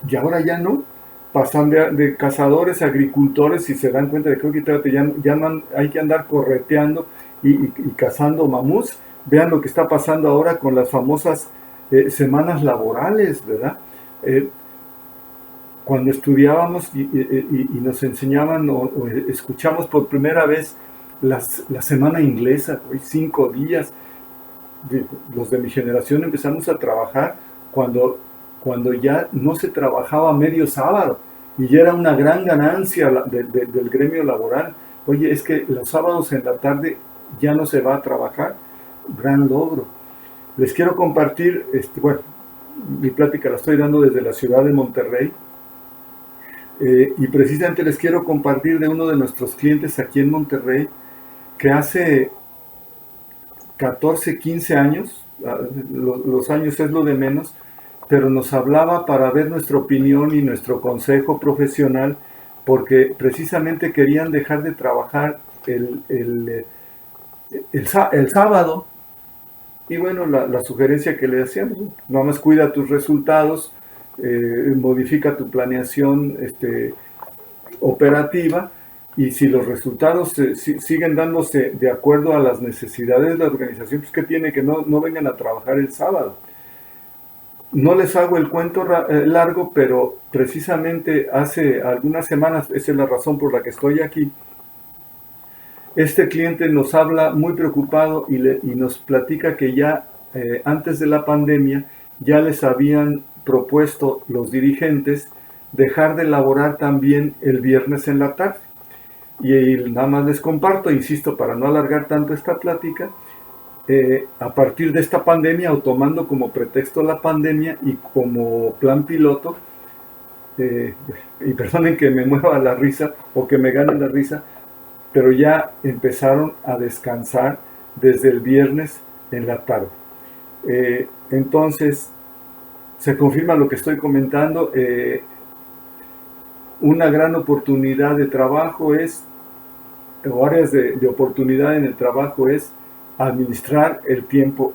y ahora ya no. Pasan de cazadores a agricultores y se dan cuenta de que ya no hay que andar correteando y cazando mamuts. Vean lo que está pasando ahora con las famosas semanas laborales, ¿verdad? Eh, Cuando estudiábamos y nos enseñaban o escuchamos por primera vez la semana inglesa, hoy 5 días, los de mi generación empezamos a trabajar cuando ya no se trabajaba medio sábado y ya era una gran ganancia del gremio laboral. Oye, es que los sábados en la tarde ya no se va a trabajar, gran logro. Les quiero compartir, bueno, mi plática la estoy dando desde la ciudad de Monterrey, y precisamente les quiero compartir de uno de nuestros clientes aquí en Monterrey, que hace 14, 15 años, los años es lo de menos, pero nos hablaba para ver nuestra opinión y nuestro consejo profesional, porque precisamente querían dejar de trabajar el sábado. Y bueno, la sugerencia que le hacíamos, nada más cuida tus resultados, modifica tu planeación operativa, y si los resultados siguen dándose de acuerdo a las necesidades de la organización, pues que tiene que no vengan a trabajar el sábado. No les hago el cuento largo, pero precisamente hace algunas semanas, esa es la razón por la que estoy aquí, este cliente nos habla muy preocupado y nos platica que ya antes de la pandemia ya les habían propuesto los dirigentes dejar de laborar también el viernes en la tarde. Y nada más les comparto, insisto, para no alargar tanto esta plática, a partir de esta pandemia, o tomando como pretexto la pandemia y como plan piloto, y perdonen que me mueva la risa o que me gane la risa, pero ya empezaron a descansar desde el viernes en la tarde. Entonces, se confirma lo que estoy comentando. Una gran oportunidad de trabajo o áreas de oportunidad en el trabajo es administrar el tiempo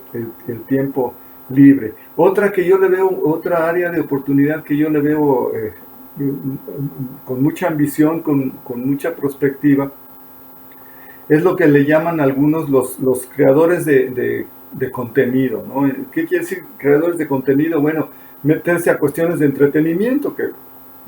libre. Otra área de oportunidad que yo le veo con mucha ambición, con mucha perspectiva, es lo que le llaman algunos los creadores de contenido, ¿no? ¿Qué quiere decir creadores de contenido? Bueno, meterse a cuestiones de entretenimiento, que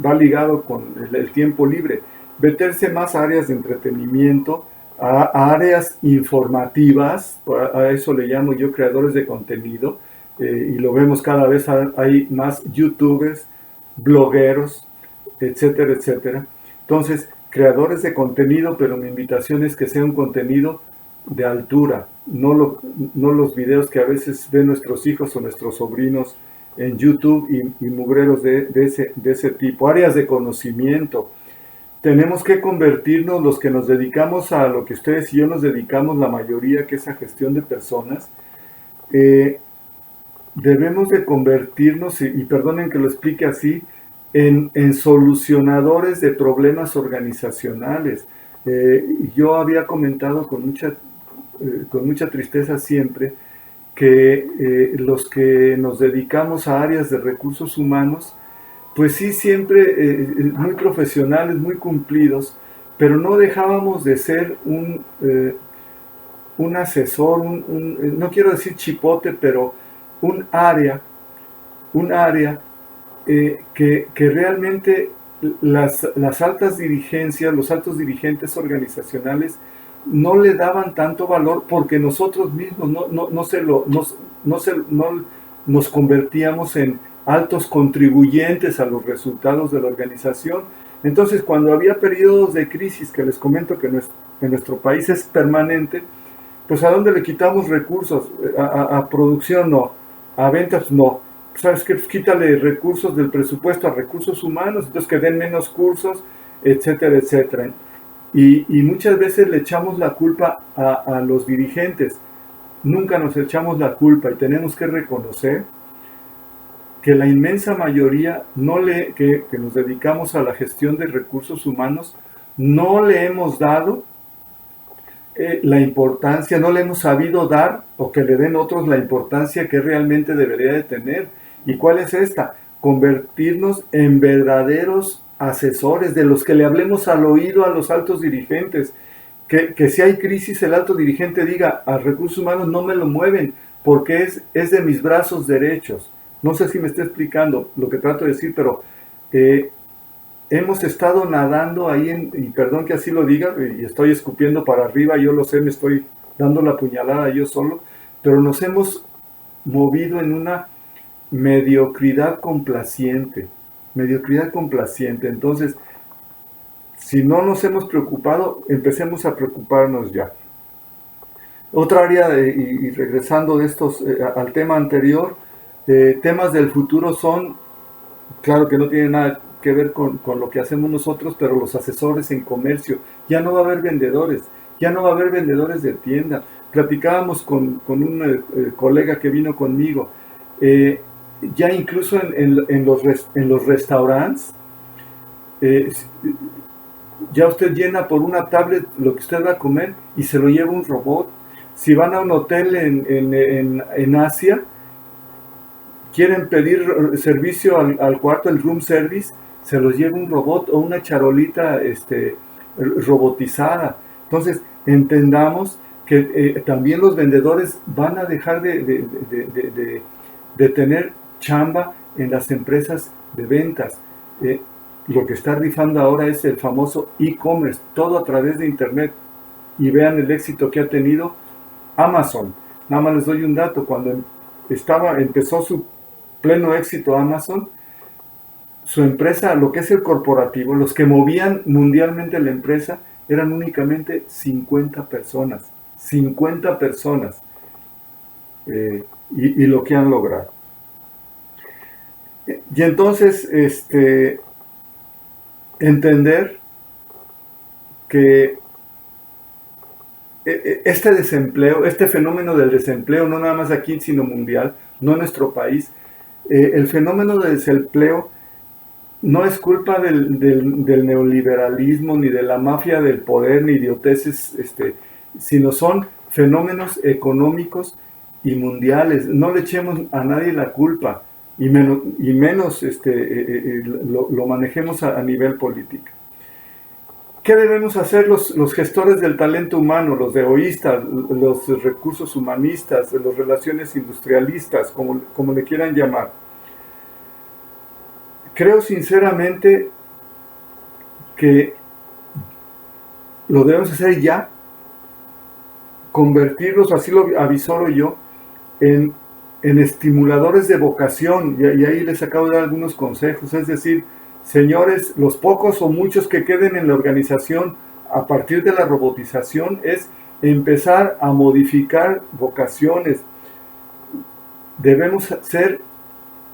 va ligado con el tiempo libre, meterse más a áreas de entretenimiento, a áreas informativas, a eso le llamo yo creadores de contenido, y lo vemos cada vez, hay más youtubers, blogueros, etcétera, etcétera. Entonces, creadores de contenido, pero mi invitación es que sea un contenido de altura, no los videos que a veces ven nuestros hijos o nuestros sobrinos en YouTube y mugreros de ese tipo. Áreas de conocimiento. Tenemos que convertirnos, los que nos dedicamos a lo que ustedes y yo nos dedicamos, la mayoría, que es a gestión de personas, debemos de convertirnos, y perdonen que lo explique así, en solucionadores de problemas organizacionales. Yo había comentado con mucha tristeza siempre que los que nos dedicamos a áreas de recursos humanos, pues sí, siempre muy profesionales, muy cumplidos, pero no dejábamos de ser un asesor, no quiero decir chipote, pero un área que realmente las altas dirigencias, los altos dirigentes organizacionales no le daban tanto valor porque nosotros mismos no nos convertíamos en altos contribuyentes a los resultados de la organización. Entonces, cuando había periodos de crisis, que les comento que en nuestro país es permanente, pues ¿a dónde le quitamos recursos? A producción no, a ventas no. ¿Sabes qué? Pues quítale recursos del presupuesto a recursos humanos, entonces que den menos cursos, etcétera, etcétera. Y muchas veces le echamos la culpa a los dirigentes. Nunca nos echamos la culpa y tenemos que reconocer que la inmensa mayoría que nos dedicamos a la gestión de recursos humanos no le hemos dado la importancia, no le hemos sabido dar o que le den otros la importancia que realmente debería de tener. ¿Y cuál es esta? Convertirnos en verdaderos asesores de los que le hablemos al oído a los altos dirigentes. Que si hay crisis el alto dirigente diga a recursos humanos no me lo mueven porque es de mis brazos derechos. No sé si me está explicando lo que trato de decir, pero hemos estado nadando ahí, y perdón que así lo diga, y estoy escupiendo para arriba, yo lo sé, me estoy dando la puñalada yo solo, pero nos hemos movido en una mediocridad complaciente. Entonces, si no nos hemos preocupado, empecemos a preocuparnos ya. Otra área, y regresando de estos al tema anterior, temas del futuro son, claro que no tienen nada que ver con lo que hacemos nosotros, pero los asesores en comercio. Ya no va a haber vendedores, ya no va a haber vendedores de tienda. Platicábamos con un colega que vino conmigo, ya incluso en los restaurantes, ya usted llena por una tablet lo que usted va a comer y se lo lleva un robot. Si van a un hotel en Asia, quieren pedir servicio al cuarto, el room service, se los lleva un robot o una charolita robotizada. Entonces, entendamos que también los vendedores van a dejar de tener chamba en las empresas de ventas. Lo que está rifando ahora es el famoso e-commerce, todo a través de internet. Y vean el éxito que ha tenido Amazon. Nada más les doy un dato. Cuando empezó su pleno éxito Amazon, su empresa, lo que es el corporativo, los que movían mundialmente la empresa, eran únicamente 50 personas. 50 personas. Y lo que han logrado. Y entonces, entender que este desempleo, este fenómeno del desempleo, no nada más aquí, sino mundial, no en nuestro país, el fenómeno del desempleo no es culpa del neoliberalismo, ni de la mafia del poder, ni idioteces, sino son fenómenos económicos y mundiales. No le echemos a nadie la culpa, y menos lo manejemos a nivel político. ¿Qué debemos hacer los gestores del talento humano, los egoístas, los recursos humanistas, los relaciones industrialistas, como le quieran llamar? Creo sinceramente que lo debemos hacer ya, convertirlos, así lo avisoro yo, en estimuladores de vocación, y ahí les acabo de dar algunos consejos, es decir, señores, los pocos o muchos que queden en la organización a partir de la robotización es empezar a modificar vocaciones. Debemos ser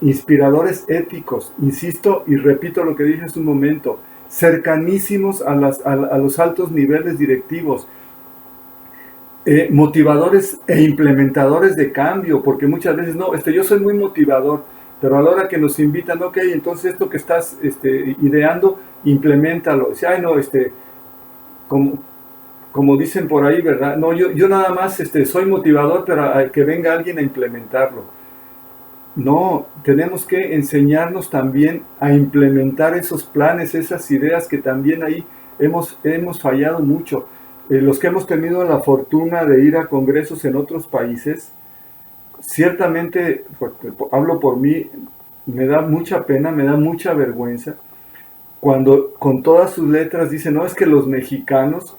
inspiradores éticos, insisto y repito lo que dije hace un momento, cercanísimos a los altos niveles directivos, motivadores e implementadores de cambio, porque muchas veces yo soy muy motivador, pero a la hora que nos invitan, ok, entonces esto que estás ideando, implementalo. Dice, ay no, como dicen por ahí, ¿verdad? No, yo nada más soy motivador, pero que venga alguien a implementarlo. No, tenemos que enseñarnos también a implementar esos planes, esas ideas que también ahí hemos fallado mucho. Los que hemos tenido la fortuna de ir a congresos en otros países, ciertamente, hablo por mí, me da mucha pena, me da mucha vergüenza, cuando con todas sus letras dice, no, es que los mexicanos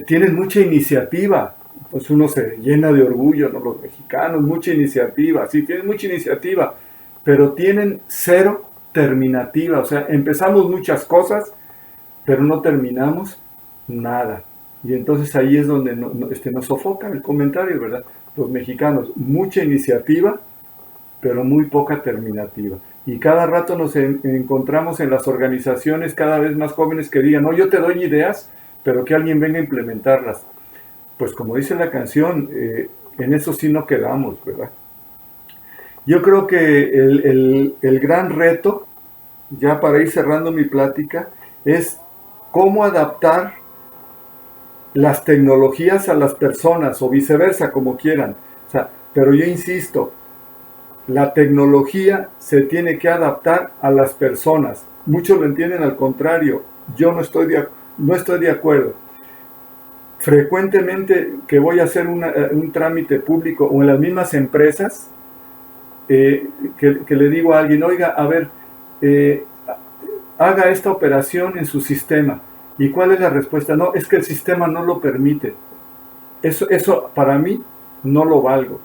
tienen mucha iniciativa. Pues uno se llena de orgullo, ¿no? Los mexicanos, mucha iniciativa, sí, tienen mucha iniciativa, pero tienen cero terminativa. O sea, empezamos muchas cosas, pero no terminamos nada. Y entonces ahí es donde nos sofoca el comentario, ¿verdad? Los mexicanos, mucha iniciativa, pero muy poca terminativa. Y cada rato nos encontramos en las organizaciones cada vez más jóvenes que digan, no, yo te doy ideas, pero que alguien venga a implementarlas. Pues como dice la canción, en eso sí no quedamos, ¿verdad? Yo creo que el gran reto, ya para ir cerrando mi plática, es cómo adaptar las tecnologías a las personas o viceversa, como quieran. O sea, pero yo insisto, la tecnología se tiene que adaptar a las personas. Muchos lo entienden al contrario. Yo no estoy de acuerdo. Frecuentemente que voy a hacer un trámite público o en las mismas empresas, que le digo a alguien, oiga, a ver, haga esta operación en su sistema. ¿Y cuál es la respuesta? No, es que el sistema no lo permite. Eso para mí no lo valgo.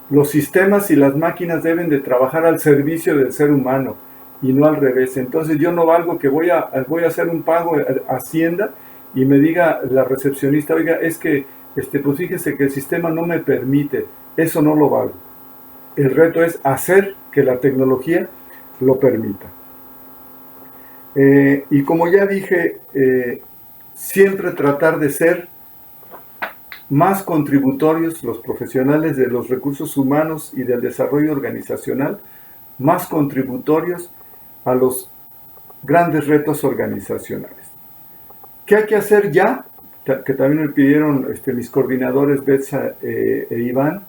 Los sistemas y las máquinas deben de trabajar al servicio del ser humano y no al revés. Entonces yo no valgo que voy a hacer un pago a Hacienda y me diga la recepcionista, oiga, es que pues fíjese que el sistema no me permite. Eso no lo valgo. El reto es hacer que la tecnología lo permita. Y como ya dije, siempre tratar de ser más contributorios los profesionales de los recursos humanos y del desarrollo organizacional, más contributorios a los grandes retos organizacionales. ¿Qué hay que hacer ya? Que también me pidieron mis coordinadores Betsa e Iván.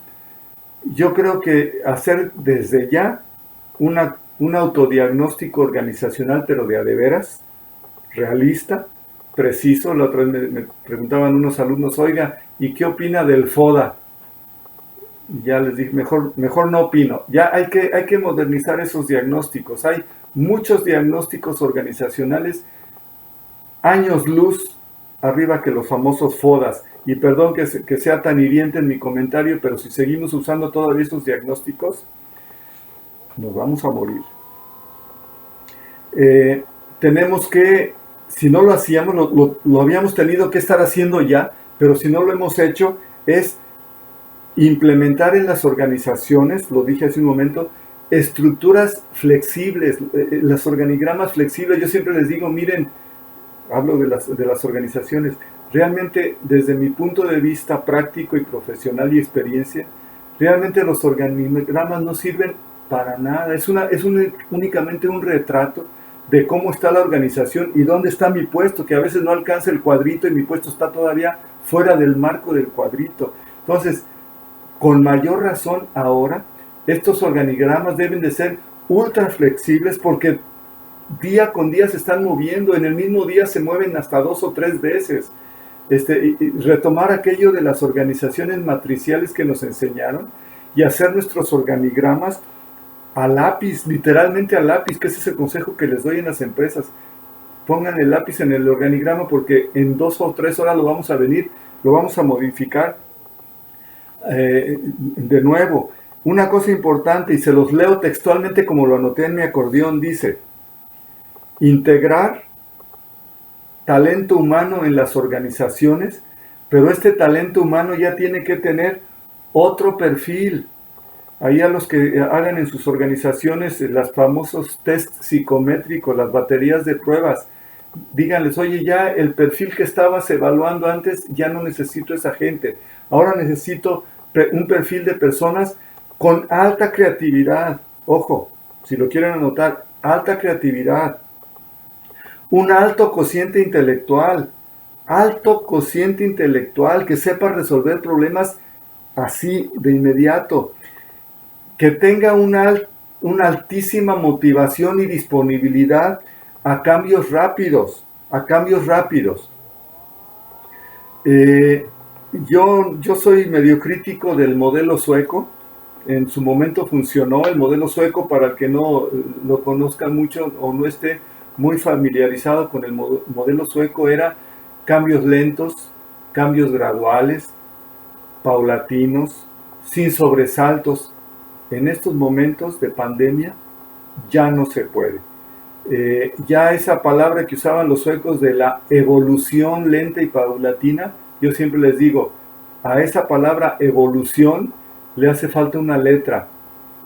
Yo creo que hacer desde ya un autodiagnóstico organizacional, pero de a de veras, realista, preciso. La otra vez me preguntaban unos alumnos, oiga, ¿y qué opina del FODA? Y ya les dije, mejor no opino. Ya hay que modernizar esos diagnósticos. Hay muchos diagnósticos organizacionales años luz arriba que los famosos FODAs. Y perdón que sea tan hiriente en mi comentario, pero si seguimos usando todavía esos diagnósticos, nos vamos a morir. Tenemos que, si no lo hacíamos, lo habíamos tenido que estar haciendo ya, pero si no lo hemos hecho, es implementar en las organizaciones, lo dije hace un momento, estructuras flexibles, los organigramas flexibles. Yo siempre les digo, miren, hablo de las organizaciones, realmente desde mi punto de vista práctico y profesional y experiencia, realmente los organigramas no sirven para nada. Es únicamente un retrato de cómo está la organización y dónde está mi puesto, que a veces no alcanza el cuadrito y mi puesto está todavía fuera del marco del cuadrito. Entonces, con mayor razón ahora, estos organigramas deben de ser ultra flexibles porque día con día se están moviendo, en el mismo día se mueven hasta 2 o 3 veces. Y retomar aquello de las organizaciones matriciales que nos enseñaron y hacer nuestros organigramas a lápiz, literalmente a lápiz, que ese es el consejo que les doy en las empresas. Pongan el lápiz en el organigrama porque en 2 o 3 horas lo vamos a modificar de nuevo. Una cosa importante, y se los leo textualmente como lo anoté en mi acordeón, dice: integrar talento humano en las organizaciones, pero este talento humano ya tiene que tener otro perfil. Ahí a los que hagan en sus organizaciones los famosos test psicométricos, las baterías de pruebas, díganles, oye, ya el perfil que estabas evaluando antes, ya no necesito esa gente. Ahora necesito un perfil de personas con alta creatividad. Ojo, si lo quieren anotar, alta creatividad. Un alto cociente intelectual, que sepa resolver problemas así de inmediato, que tenga una altísima motivación y disponibilidad a cambios rápidos, Yo soy medio crítico del modelo sueco. En su momento funcionó el modelo sueco. Para el que no lo conozca mucho o no esté muy familiarizado con el modelo sueco, era cambios lentos, cambios graduales, paulatinos, sin sobresaltos. En estos momentos de pandemia ya no se puede. Ya esa palabra que usaban los suecos de la evolución lenta y paulatina, yo siempre les digo, a esa palabra evolución le hace falta una letra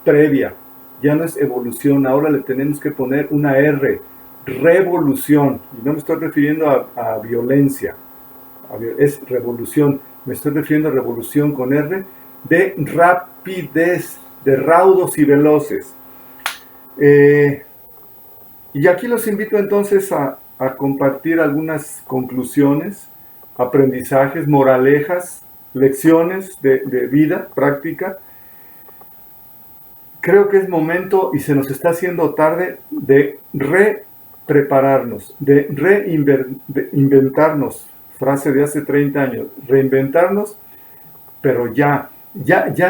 previa. Ya no es evolución, ahora le tenemos que poner una R, revolución. Y no me estoy refiriendo a violencia, es revolución. Me estoy refiriendo a revolución con R, de rapidez, de raudos y veloces. Y aquí los invito entonces a compartir algunas conclusiones, aprendizajes, moralejas, lecciones de vida práctica. Creo que es momento, y se nos está haciendo tarde, de reprepararnos, de reinventarnos, frase de hace 30 años, reinventarnos, pero ya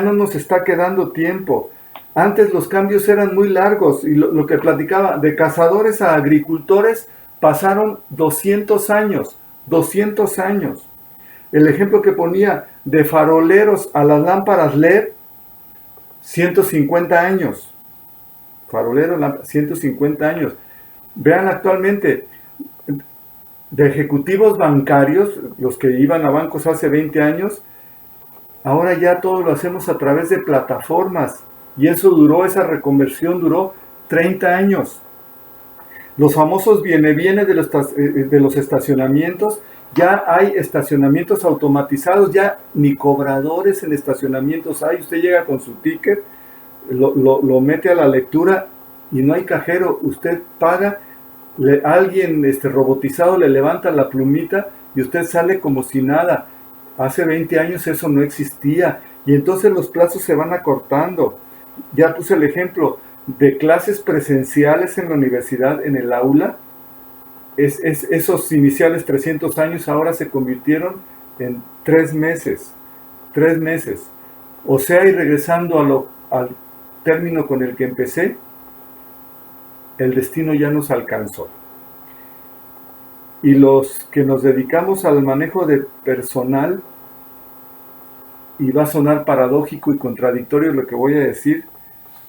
no nos está quedando tiempo. Antes los cambios eran muy largos, y lo que platicaba, de cazadores a agricultores pasaron 200 años, 200 años. El ejemplo que ponía, de faroleros a las lámparas LED, 150 años. Farolero, 150 años. Vean actualmente, de ejecutivos bancarios, los que iban a bancos hace 20 años, ahora ya todo lo hacemos a través de plataformas. Y esa reconversión duró 30 años. Los famosos viene de los estacionamientos, ya hay estacionamientos automatizados, ya ni cobradores en estacionamientos hay. Usted llega con su ticket, lo mete a la lectura y no hay cajero. Usted paga, alguien robotizado le levanta la plumita y usted sale como si nada. Hace 20 años eso no existía y entonces los plazos se van acortando. Ya puse el ejemplo de clases presenciales en la universidad, en el aula. Esos iniciales 300 años ahora se convirtieron en 3 meses. 3 meses. O sea, y regresando al término con el que empecé, el destino ya nos alcanzó. Y los que nos dedicamos al manejo de personal, y va a sonar paradójico y contradictorio lo que voy a decir,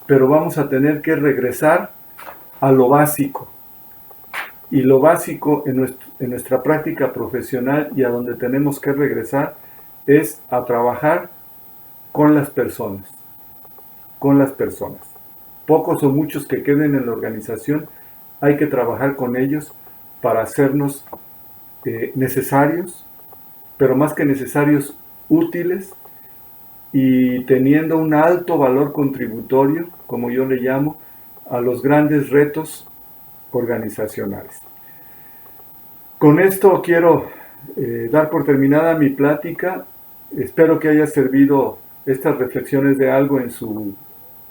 pero vamos a tener que regresar a lo básico. Y lo básico en nuestra práctica profesional y a donde tenemos que regresar es a trabajar con las personas. Con las personas. Pocos o muchos que queden en la organización, hay que trabajar con ellos para hacernos necesarios, pero más que necesarios, útiles, y teniendo un alto valor contributorio, como yo le llamo, a los grandes retos organizacionales. Con esto quiero dar por terminada mi plática. Espero que haya servido estas reflexiones de algo en su,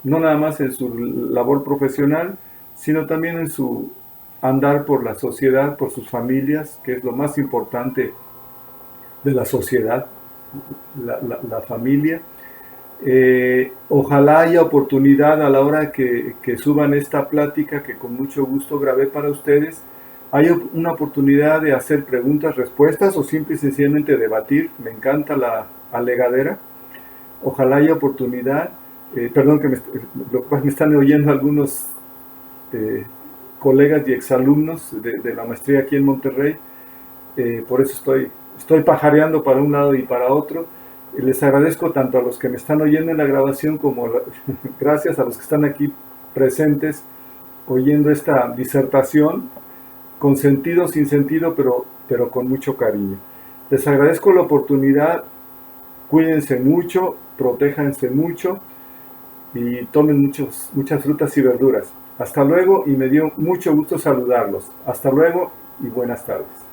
no nada más en su labor profesional, sino también en su andar por la sociedad, por sus familias, que es lo más importante de la sociedad, la familia. Ojalá haya oportunidad a la hora que suban esta plática, que con mucho gusto grabé para ustedes, hay una oportunidad de hacer preguntas, respuestas o simple y sencillamente debatir. Me encanta la alegadera. Ojalá haya oportunidad. Perdón que me están oyendo algunos colegas y exalumnos de la maestría aquí en Monterrey. Por eso estoy pajareando para un lado y para otro. Les agradezco tanto a los que me están oyendo en la grabación como gracias a los que están aquí presentes oyendo esta disertación, con sentido, sin sentido, pero con mucho cariño. Les agradezco la oportunidad. Cuídense mucho, protéjanse mucho y tomen muchas frutas y verduras. Hasta luego, y me dio mucho gusto saludarlos. Hasta luego y buenas tardes.